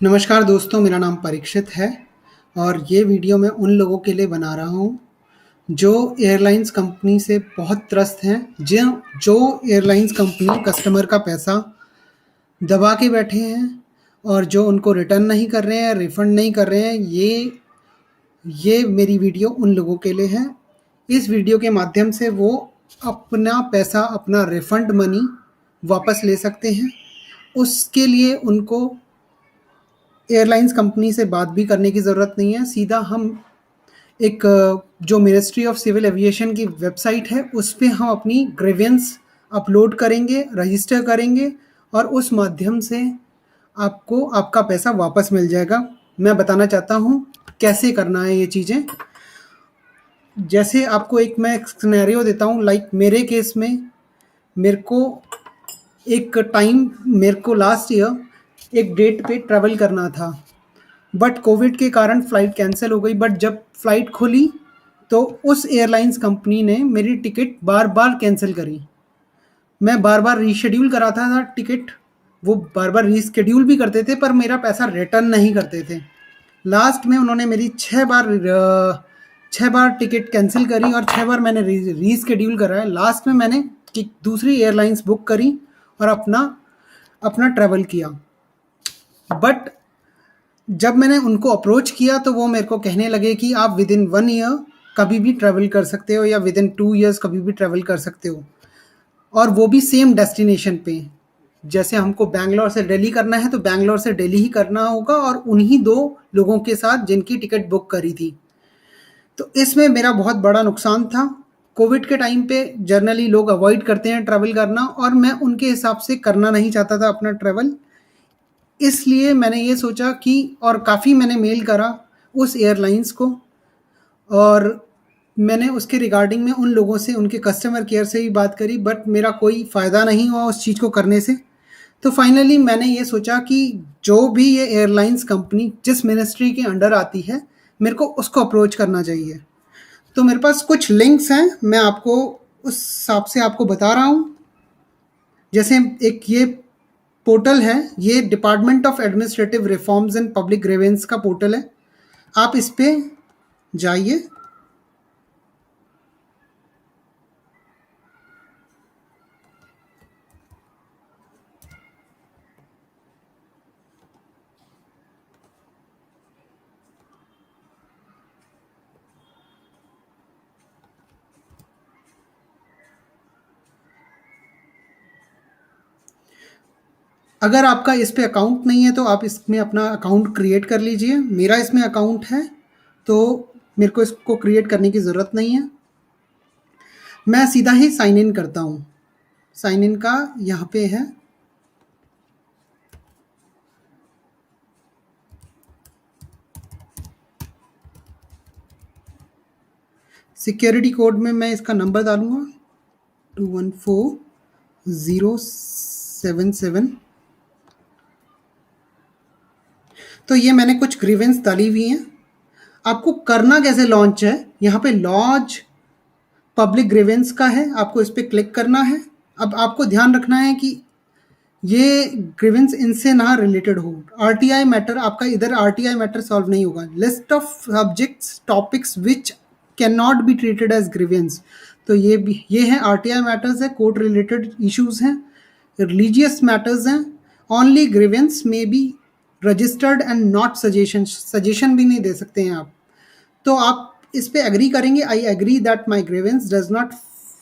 नमस्कार दोस्तों, मेरा नाम परीक्षित है और ये वीडियो मैं उन लोगों के लिए बना रहा हूँ, जो एयरलाइंस कंपनी से बहुत त्रस्त हैं, जो एयरलाइंस कंपनी कस्टमर का पैसा दबा के बैठे हैं और जो उनको रिटर्न नहीं कर रहे हैं, रिफंड नहीं कर रहे हैं। ये मेरी वीडियो उन लोगों के लिए है। इस वीडियो के माध्यम से वो अपना पैसा, अपना रिफंड मनी वापस ले सकते हैं। उसके लिए उनको एयरलाइंस कंपनी से बात भी करने की ज़रूरत नहीं है। सीधा हम एक जो मिनिस्ट्री ऑफ सिविल एविएशन की वेबसाइट है, उस पे हम अपनी ग्रीवेंस अपलोड करेंगे, रजिस्टर करेंगे और उस माध्यम से आपको आपका पैसा वापस मिल जाएगा। मैं बताना चाहता हूँ कैसे करना है ये चीज़ें। जैसे आपको मैं एक सिनेरियो देता हूँ। लाइक मेरे केस में मेरे को लास्ट ईयर एक डेट पे ट्रैवल करना था, बट कोविड के कारण फ़्लाइट कैंसिल हो गई। बट जब फ़्लाइट खुली तो उस एयरलाइंस कंपनी ने मेरी टिकट बार-बार कैंसिल करी। मैं बार-बार रीशेड्यूल कराता था टिकट, वो बार-बार रीशेड्यूल भी करते थे पर मेरा पैसा रिटर्न नहीं करते थे। लास्ट में उन्होंने मेरी 6 बार टिकट कैंसिल करी और 6 बार मैंने रीशेड्यूल कराया। लास्ट में मैंने दूसरी एयरलाइंस बुक करी और अपना ट्रैवल किया। बट जब मैंने उनको अप्रोच किया तो वो मेरे को कहने लगे कि आप विदिन 1 ईयर कभी भी ट्रैवल कर सकते हो या विदिन 2 ईयर्स कभी भी ट्रैवल कर सकते हो, और वो भी सेम डेस्टिनेशन पे। जैसे हमको बैंगलोर से दिल्ली करना है तो बैंगलोर से दिल्ली ही करना होगा और उन्हीं 2 लोगों के साथ जिनकी टिकट बुक करी थी। तो इसमें मेरा बहुत बड़ा नुकसान था। कोविड के टाइम पे जनरली लोग अवॉइड करते हैं ट्रैवल करना और मैं उनके हिसाब से करना नहीं चाहता था अपना ट्रैवल। इसलिए मैंने ये सोचा कि और काफ़ी मैंने मेल करा उस एयरलाइंस को और मैंने उसके रिगार्डिंग में उन लोगों से, उनके कस्टमर केयर से भी बात करी, बट मेरा कोई फ़ायदा नहीं हुआ उस चीज़ को करने से। तो फाइनली मैंने ये सोचा कि जो भी ये एयरलाइंस कंपनी जिस मिनिस्ट्री के अंडर आती है, मेरे को उसको अप्रोच करना चाहिए। तो मेरे पास कुछ लिंक्स हैं, मैं आपको उस हिसाब से आपको बता रहा हूँ। जैसे एक ये पोर्टल है, ये department of administrative reforms and public grievance का पोर्टल है। आप इस पे जाइए। अगर आपका इस पे अकाउंट नहीं है तो आप इसमें अपना अकाउंट क्रिएट कर लीजिए। मेरा इसमें अकाउंट है तो मेरे को इसको क्रिएट करने की ज़रूरत नहीं है। मैं सीधा ही साइन इन करता हूँ। साइन इन का यहाँ पे है। सिक्योरिटी कोड में मैं इसका नंबर डालूँगा 214077। तो ये मैंने कुछ ग्रीवेंस डाली हुई हैं। आपको करना कैसे लॉन्च है, यहाँ पे लॉन्च पब्लिक ग्रीवेंस का है, आपको इस पे क्लिक करना है। अब आपको ध्यान रखना है कि ये ग्रीवेंस इनसे ना रिलेटेड हो। आरटीआई मैटर, आपका इधर आरटीआई मैटर सॉल्व नहीं होगा। List of subjects topics which can not be treated as grievance, तो ये है आरटीआई मैटर्स है, कोर्ट रिलेटेड इश्यूज हैं, रिलीजियस मैटर्स हैं। ओनली ग्रीवेंस में be registered and not suggestion, suggestion भी नहीं दे सकते हैं आप। तो आप इस पे एग्री करेंगे, I agree that my grievance does not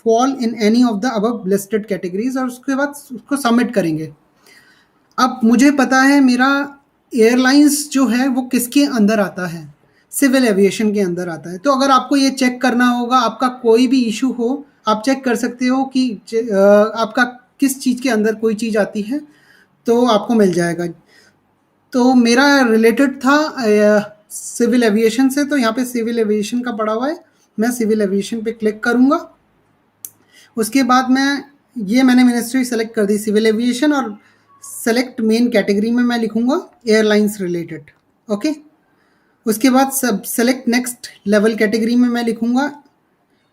fall in any of the above listed categories, और उसके बाद उसको सबमिट करेंगे। अब मुझे पता है मेरा एयरलाइंस जो है वो किसके अंदर आता है, सिविल एविएशन के अंदर आता है। तो अगर आपको ये चेक करना होगा, आपका कोई भी इशू हो, आप चेक कर सकते हो कि आपका किस चीज़ के अंदर कोई चीज़ आती है, तो आपको मिल जाएगा। तो मेरा रिलेटेड था सिविल एविएशन से, तो यहाँ पे सिविल एविएशन का पड़ा हुआ है। मैं सिविल एविएशन पे क्लिक करूँगा। उसके बाद मैंने मिनिस्ट्री सेलेक्ट कर दी सिविल एविएशन, और सेलेक्ट मेन कैटेगरी में मैं लिखूँगा एयरलाइंस रिलेटेड। ओके, उसके बाद सब सेलेक्ट नेक्स्ट लेवल कैटेगरी में मैं लिखूँगा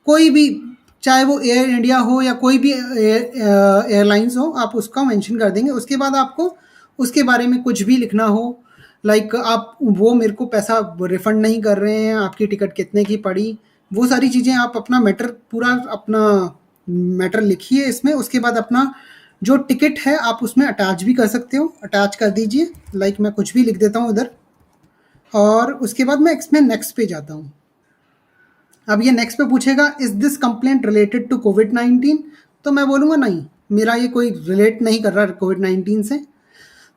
कोई भी, चाहे वो एयर इंडिया हो या कोई भी एयरलाइंस हो, आप उसका मेंशन कर देंगे। उसके बाद आपको उसके बारे में कुछ भी लिखना हो, लाइक आप वो मेरे को पैसा रिफंड नहीं कर रहे हैं, आपकी टिकट कितने की पड़ी, वो सारी चीज़ें आप अपना मैटर पूरा अपना मैटर लिखिए इसमें। उसके बाद अपना जो टिकट है आप उसमें अटैच भी कर सकते हो, अटैच कर दीजिए। लाइक मैं कुछ भी लिख देता हूँ इधर, और उसके बाद मैं इसमें नेक्स्ट पे जाता हूँ। अब ये नेक्स्ट पे पूछेगा is this complaint related to कोविड-19, तो मैं बोलूँगा नहीं, मेरा ये कोई रिलेट नहीं कर रहा कोविड-19 से।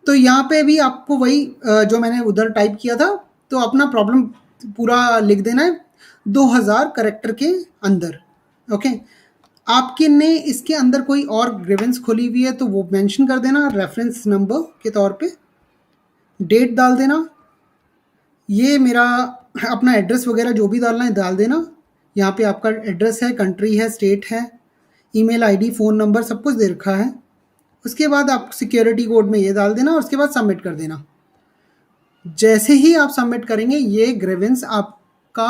तो यहाँ पे भी आपको वही जो मैंने उधर टाइप किया था, तो अपना प्रॉब्लम पूरा लिख देना है 2000 कैरेक्टर के अंदर। ओके, आपके ने इसके अंदर कोई और ग्रीवेंस खोली हुई है तो वो मेंशन कर देना रेफरेंस नंबर के तौर पे, डेट डाल देना, ये मेरा अपना एड्रेस वगैरह जो भी डालना है डाल देना। यहाँ पे आपका एड्रेस है, कंट्री है, स्टेट है, ईमेल आईडी, फ़ोन नंबर सब कुछ दे रखा है। उसके बाद आप सिक्योरिटी कोड में ये डाल देना और उसके बाद सबमिट कर देना। जैसे ही आप सबमिट करेंगे ये ग्रीवेंस आपका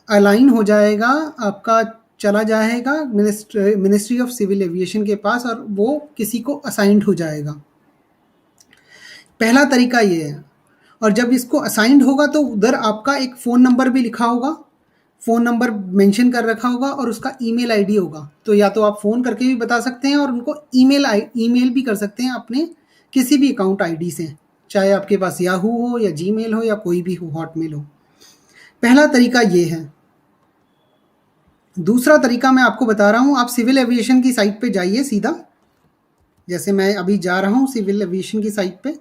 अलाइन हो जाएगा, आपका चला जाएगा मिनिस्ट्री ऑफ सिविल एविएशन के पास और वो किसी को असाइंड हो जाएगा। पहला तरीका ये है। और जब इसको असाइंड होगा तो उधर आपका एक फ़ोन नंबर भी लिखा होगा, फ़ोन नंबर मेंशन कर रखा होगा और उसका ईमेल आईडी होगा। तो या तो आप फ़ोन करके भी बता सकते हैं और उनको ईमेल भी कर सकते हैं अपने किसी भी अकाउंट आईडी से, चाहे आपके पास याहू हो या जीमेल हो या कोई भी हो, हॉटमेल हो। पहला तरीका ये है। दूसरा तरीका मैं आपको बता रहा हूँ, आप सिविल एविएशन की साइट पे जाइए सीधा, जैसे मैं अभी जा रहा हूँ सिविल एविएशन की साइट पे।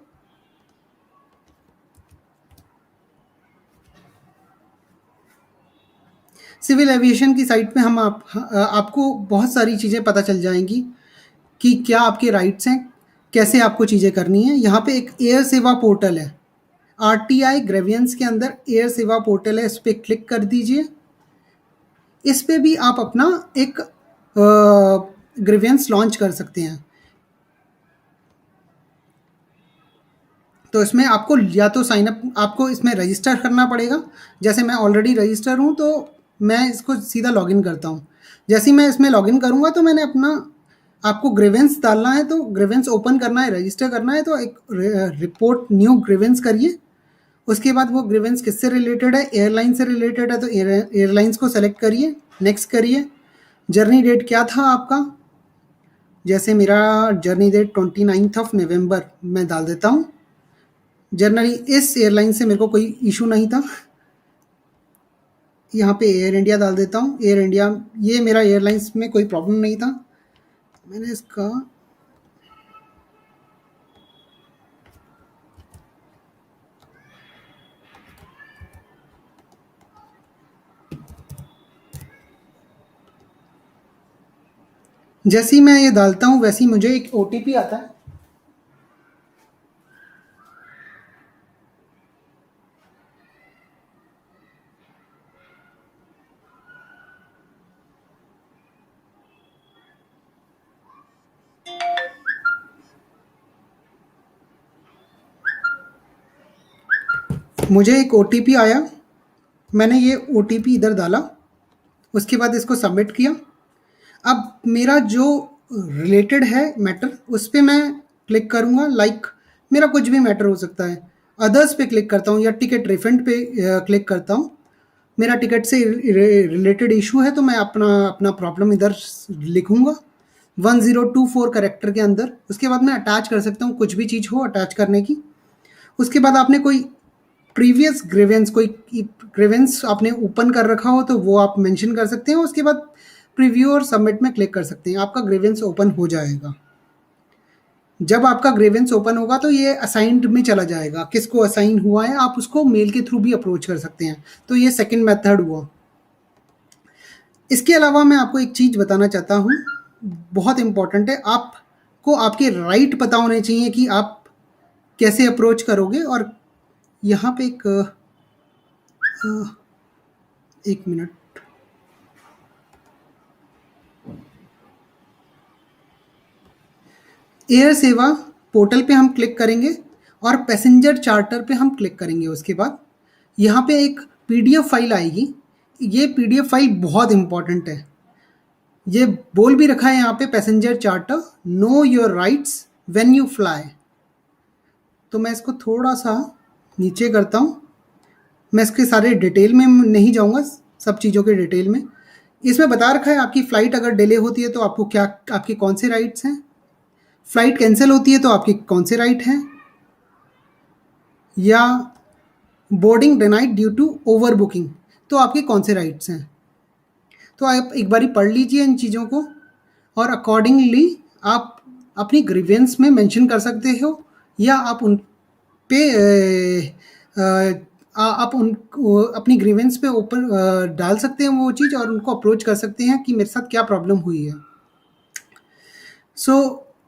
सिविल एविएशन की साइट पे हम आपको बहुत सारी चीज़ें पता चल जाएंगी कि क्या आपके राइट्स हैं, कैसे आपको चीज़ें करनी है। यहाँ पे एक एयर सेवा पोर्टल है, आरटीआई ग्रेवियंस के अंदर एयर सेवा पोर्टल है, इस पर क्लिक कर दीजिए। इस पे भी आप अपना एक ग्रेवियंस लॉन्च कर सकते हैं। तो इसमें आपको या तो साइन अप, आपको इसमें रजिस्टर करना पड़ेगा। जैसे मैं ऑलरेडी रजिस्टर हूँ तो मैं इसको सीधा लॉगिन करता हूँ। जैसे ही मैं इसमें लॉगिन करूँगा तो मैंने अपना, आपको ग्रीवेंस डालना है तो ग्रीवेंस ओपन करना है, रजिस्टर करना है तो एक रिपोर्ट न्यू ग्रीवेंस करिए। उसके बाद वो ग्रीवेंस किससे रिलेटेड है, एयरलाइन से रिलेटेड है तो एयरलाइंस को सेलेक्ट करिए, नेक्स्ट करिए। जर्नी डेट क्या था आपका, जैसे मेरा जर्नी डेट 29 ऑफ नवंबर मैं डाल देता हूँ। जनरली इस एयरलाइन से मेरे को कोई इशू नहीं था। यहाँ पे एयर इंडिया डाल देता हूँ, एयर इंडिया, ये मेरा एयरलाइंस में कोई प्रॉब्लम नहीं था। मैंने इसका जैसे ही मैं ये डालता हूँ वैसे ही मुझे एक ओटीपी आता है। मुझे एक ओटीपी आया, मैंने ये ओटीपी इधर डाला, उसके बाद इसको सबमिट किया। अब मेरा जो रिलेटेड है मैटर उस पे मैं क्लिक करूँगा। लाइक मेरा कुछ भी मैटर हो सकता है, अदर्स पे क्लिक करता हूँ या टिकट रिफंड पे क्लिक करता हूँ। मेरा टिकट से रिलेटेड इशू है तो मैं अपना अपना प्रॉब्लम इधर लिखूँगा 1024 कैरेक्टर के अंदर। उसके बाद मैं अटैच कर सकता हूँ, कुछ भी चीज़ हो अटैच करने की। उसके बाद आपने कोई प्रीवियस ग्रीवेंस, कोई ग्रीवेंस आपने ओपन कर रखा हो तो वो आप मेंशन कर सकते हैं। उसके बाद प्रीव्यू और सबमिट में क्लिक कर सकते हैं, आपका ग्रीवेंस ओपन हो जाएगा। जब आपका ग्रीवेंस ओपन होगा तो ये असाइंड में चला जाएगा, किसको असाइन हुआ है आप उसको मेल के थ्रू भी अप्रोच कर सकते हैं। तो ये सेकंड मेथड हुआ। इसके अलावा मैं आपको एक चीज़ बताना चाहता हूँ, बहुत इम्पॉर्टेंट है। आपको आपके राइट पता होने चाहिए कि आप कैसे अप्रोच करोगे। और यहाँ पे एक मिनट, एयर सेवा पोर्टल पे हम क्लिक करेंगे और पैसेंजर चार्टर पे हम क्लिक करेंगे। उसके बाद यहाँ पे एक पीडीएफ फाइल आएगी। ये पीडीएफ फाइल बहुत इंपॉर्टेंट है, ये बोल भी रखा है यहाँ पे, passenger charter know your rights when you fly. तो मैं इसको थोड़ा सा नीचे करता हूँ। मैं इसके सारे डिटेल में नहीं जाऊँगा, सब चीज़ों के डिटेल में। इसमें बता रखा है आपकी फ़्लाइट अगर डिले होती है तो आपको क्या आपके कौन से राइट्स हैं, फ़्लाइट कैंसल होती है तो आपके कौन से राइट हैं, या boarding denied due to over booking तो आपके कौन से राइट्स हैं। तो आप एक बारी पढ़ लीजिए इन चीज़ों को और अकॉर्डिंगली आप अपनी ग्रीवेंस में मेंशन कर सकते हो, या आप उन पे आप उन अपनी ग्रीवेंस पे ओपन डाल सकते हैं वो चीज़ और उनको अप्रोच कर सकते हैं कि मेरे साथ क्या प्रॉब्लम हुई है। सो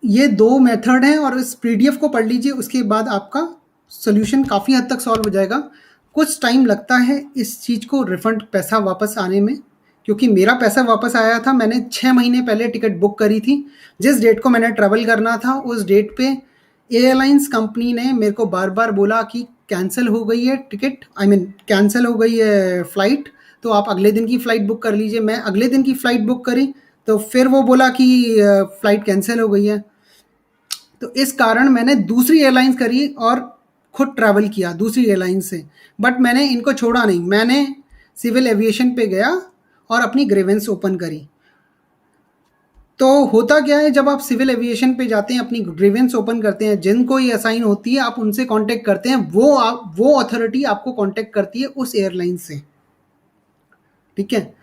ये 2 मेथड हैं और इस पीडीएफ को पढ़ लीजिए, उसके बाद आपका सॉल्यूशन काफ़ी हद तक सॉल्व हो जाएगा। कुछ टाइम लगता है इस चीज़ को रिफ़ंड पैसा वापस आने में, क्योंकि मेरा पैसा वापस आया था, मैंने 6 महीने पहले टिकट बुक करी थी। जिस डेट को मैंने ट्रैवल करना था उस डेट पे एयरलाइंस कंपनी ने मेरे को बार-बार बोला कि कैंसल हो गई है टिकट, आई मीन कैंसल हो गई है फ़्लाइट, तो आप अगले दिन की फ़्लाइट बुक कर लीजिए। मैं अगले दिन की फ़्लाइट बुक करी तो फिर वो बोला कि फ़्लाइट कैंसल हो गई है। तो इस कारण मैंने दूसरी एयरलाइंस करी और खुद ट्रैवल किया दूसरी एयरलाइन से। बट मैंने इनको छोड़ा नहीं, मैंने सिविल एविएशन पे गया और अपनी ग्रीवेंस ओपन करी। तो होता क्या है, जब आप सिविल एविएशन पे जाते हैं, अपनी ग्रीवेंस ओपन करते हैं, जिनको ये असाइन होती है आप उनसे कांटेक्ट करते हैं, वो अथॉरिटी आपको कांटेक्ट करती है उस एयरलाइन से। ठीक है,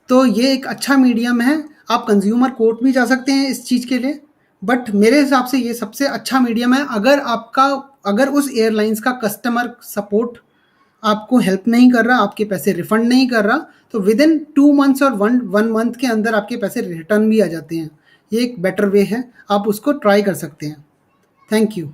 तो ये एक अच्छा मीडियम है। आप कंज्यूमर कोर्ट भी जा सकते हैं इस चीज़ के लिए, बट मेरे हिसाब से ये सबसे अच्छा मीडियम है। अगर उस एयरलाइंस का कस्टमर सपोर्ट आपको हेल्प नहीं कर रहा, आपके पैसे रिफंड नहीं कर रहा, तो विद इन 2 मंथ्स और 1 मंथ के अंदर आपके पैसे रिटर्न भी आ जाते हैं। ये एक बेटर वे है, आप उसको ट्राई कर सकते हैं। Thank you.